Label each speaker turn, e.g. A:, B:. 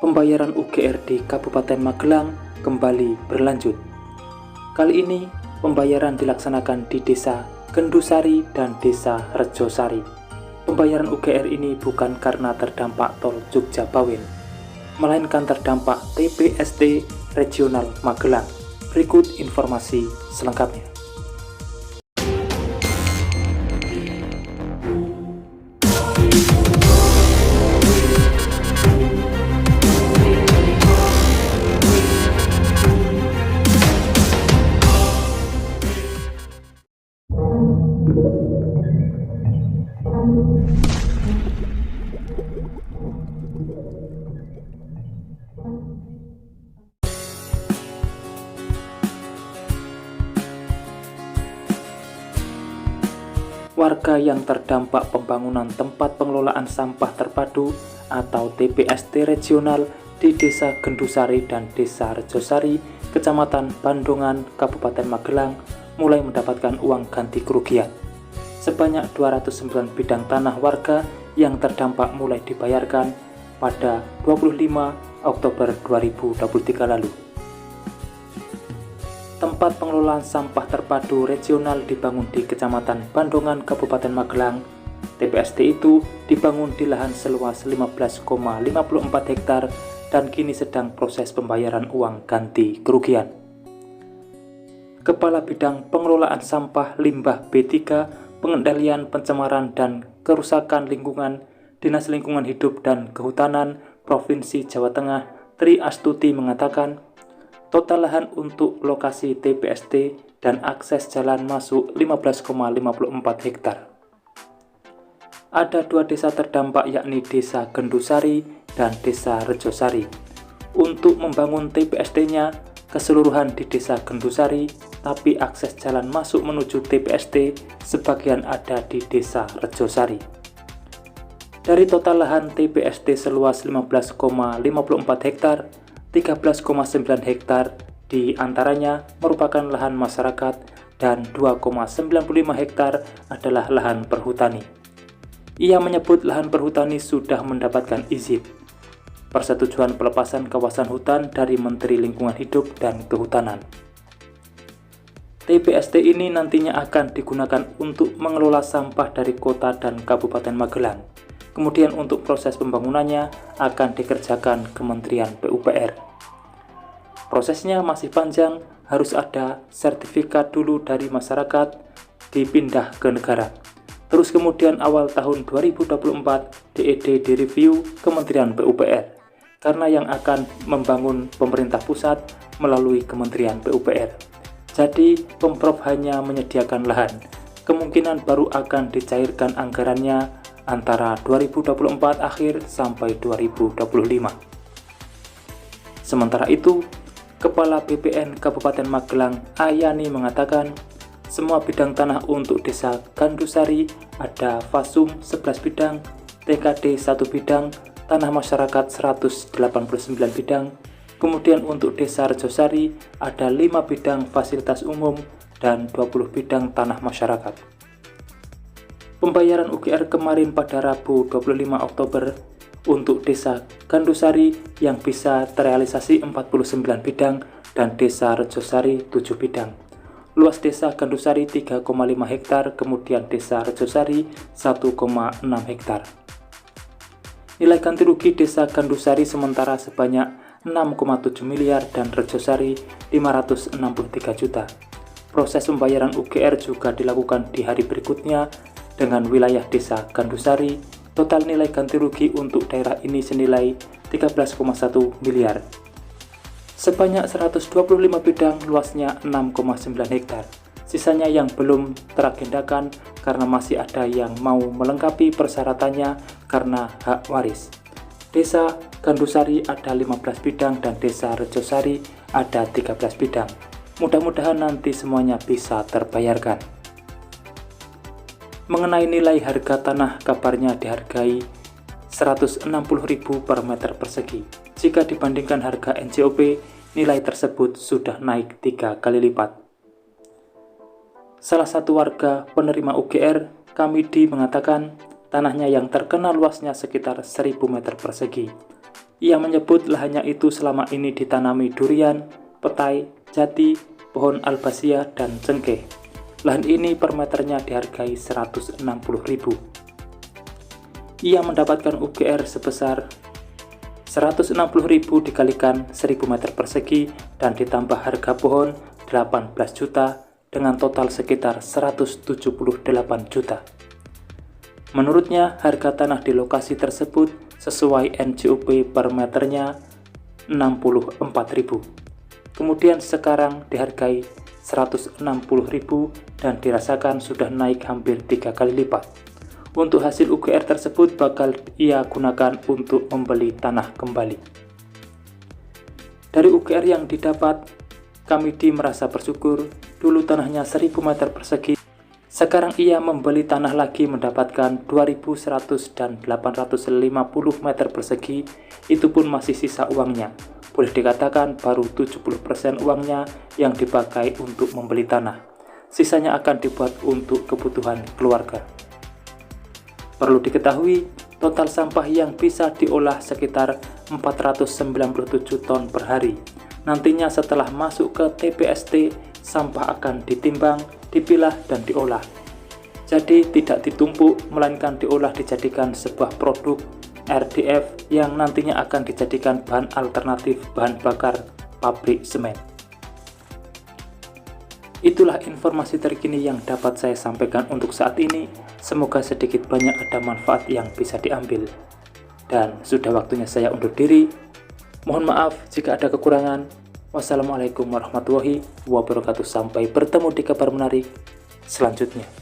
A: Pembayaran UGR di Kabupaten Magelang kembali berlanjut. Kali ini pembayaran dilaksanakan di Desa Gendusari dan Desa Rejosari. Pembayaran UGR ini bukan karena terdampak tol Jogja Bawen, melainkan terdampak TPST Regional Magelang. Berikut informasi selengkapnya. Warga yang terdampak pembangunan tempat pengelolaan sampah terpadu atau TPST regional di Desa Gendusari dan Desa Rejosari, Kecamatan Bandongan, Kabupaten Magelang mulai mendapatkan uang ganti kerugian. Sebanyak 209 bidang tanah warga yang terdampak mulai dibayarkan pada 25 Oktober 2023 lalu. Tempat pengelolaan sampah terpadu regional dibangun di Kecamatan Bandongan, Kabupaten Magelang. TPST itu dibangun di lahan seluas 15,54 hektar dan kini sedang proses pembayaran uang ganti kerugian. Kepala Bidang Pengelolaan Sampah Limbah B3, Pengendalian Pencemaran dan Kerusakan Lingkungan, Dinas Lingkungan Hidup dan Kehutanan Provinsi Jawa Tengah, Tri Astuti mengatakan, total lahan untuk lokasi TPST dan akses jalan masuk 15,54 hektar. Ada dua desa terdampak yakni Desa Gendusari dan Desa Rejosari. Untuk membangun TPST-nya keseluruhan di Desa Gendusari, tapi akses jalan masuk menuju TPST sebagian ada di Desa Rejosari. Dari total lahan TPST seluas 15,54 hektar, 13,9 hektar di antaranya merupakan lahan masyarakat dan 2,95 hektar adalah lahan perhutani. Ia menyebut lahan perhutani sudah mendapatkan izin persetujuan pelepasan kawasan hutan dari Menteri Lingkungan Hidup dan Kehutanan. TPST ini nantinya akan digunakan untuk mengelola sampah dari kota dan Kabupaten Magelang. Kemudian untuk proses pembangunannya akan dikerjakan Kementerian PUPR. Prosesnya masih panjang, harus ada sertifikat dulu dari masyarakat, dipindah ke negara. Terus kemudian awal tahun 2024 DED direview Kementerian PUPR, karena yang akan membangun pemerintah pusat melalui Kementerian PUPR. Jadi Pemprov hanya menyediakan lahan, kemungkinan baru akan dicairkan anggarannya antara 2024 akhir sampai 2025. Sementara itu, Kepala BPN Kabupaten Magelang Ayani mengatakan, semua bidang tanah untuk Desa Gendusari ada Fasum 11 bidang, TKD 1 bidang, tanah masyarakat 189 bidang, kemudian untuk Desa Rejosari ada 5 bidang fasilitas umum dan 20 bidang tanah masyarakat. Pembayaran UGR kemarin pada Rabu 25 Oktober untuk Desa Gendusari yang bisa terrealisasi 49 bidang dan Desa Rejosari 7 bidang. Luas Desa Gendusari 3,5 hektar, kemudian Desa Rejosari 1,6 hektar. Nilai ganti rugi Desa Gendusari sementara sebanyak 6,7 miliar dan Rejosari 563 juta. Proses pembayaran UGR juga dilakukan di hari berikutnya dengan wilayah Desa Gendusari. Total nilai ganti rugi untuk daerah ini senilai 13,1 miliar. Sebanyak 125 bidang, luasnya 6,9 hektar. Sisanya yang belum teragendakan karena masih ada yang mau melengkapi persyaratannya karena hak waris. Desa Gendusari ada 15 bidang dan Desa Rejosari ada 13 bidang. Mudah-mudahan nanti semuanya bisa terbayarkan. Mengenai nilai harga tanah, kabarnya dihargai 160.000 per meter persegi. Jika dibandingkan harga NJOP, nilai tersebut sudah naik 3 kali lipat. Salah satu warga penerima UGR, Kamidi, mengatakan tanahnya yang terkena luasnya sekitar 1000 meter persegi. Ia menyebut lahannya itu selama ini ditanami durian, petai, jati, pohon albasia, dan cengkeh. Lahan ini per meternya dihargai Rp160.000. Ia mendapatkan UGR sebesar Rp160.000 dikalikan 1000 meter persegi dan ditambah harga pohon 18 juta dengan total sekitar 178 juta. Menurutnya, harga tanah di lokasi tersebut sesuai NJOP per meternya Rp64.000. Kemudian sekarang dihargai Rp160.000 dan dirasakan sudah naik hampir 3 kali lipat. Untuk hasil UGR tersebut bakal ia gunakan untuk membeli tanah kembali. Dari UGR yang didapat, Kamidi merasa bersyukur. Dulu tanahnya 1000 meter persegi. Sekarang ia membeli tanah lagi mendapatkan 2.100 dan 850 meter persegi, itu pun masih sisa uangnya. Boleh dikatakan baru 70% uangnya yang dipakai untuk membeli tanah. Sisanya akan dibuat untuk kebutuhan keluarga. Perlu diketahui, total sampah yang bisa diolah sekitar 497 ton per hari. Nantinya setelah masuk ke TPST, sampah akan ditimbang, dipilah, dan diolah. Jadi tidak ditumpuk, melainkan diolah dijadikan sebuah produk RDF yang nantinya akan dijadikan bahan alternatif bahan bakar pabrik semen. Itulah informasi terkini yang dapat saya sampaikan untuk saat ini. Semoga sedikit banyak ada manfaat yang bisa diambil. Dan sudah waktunya saya undur diri. Mohon maaf jika ada kekurangan. Wassalamualaikum warahmatullahi wabarakatuh. Sampai bertemu di kabar menarik selanjutnya.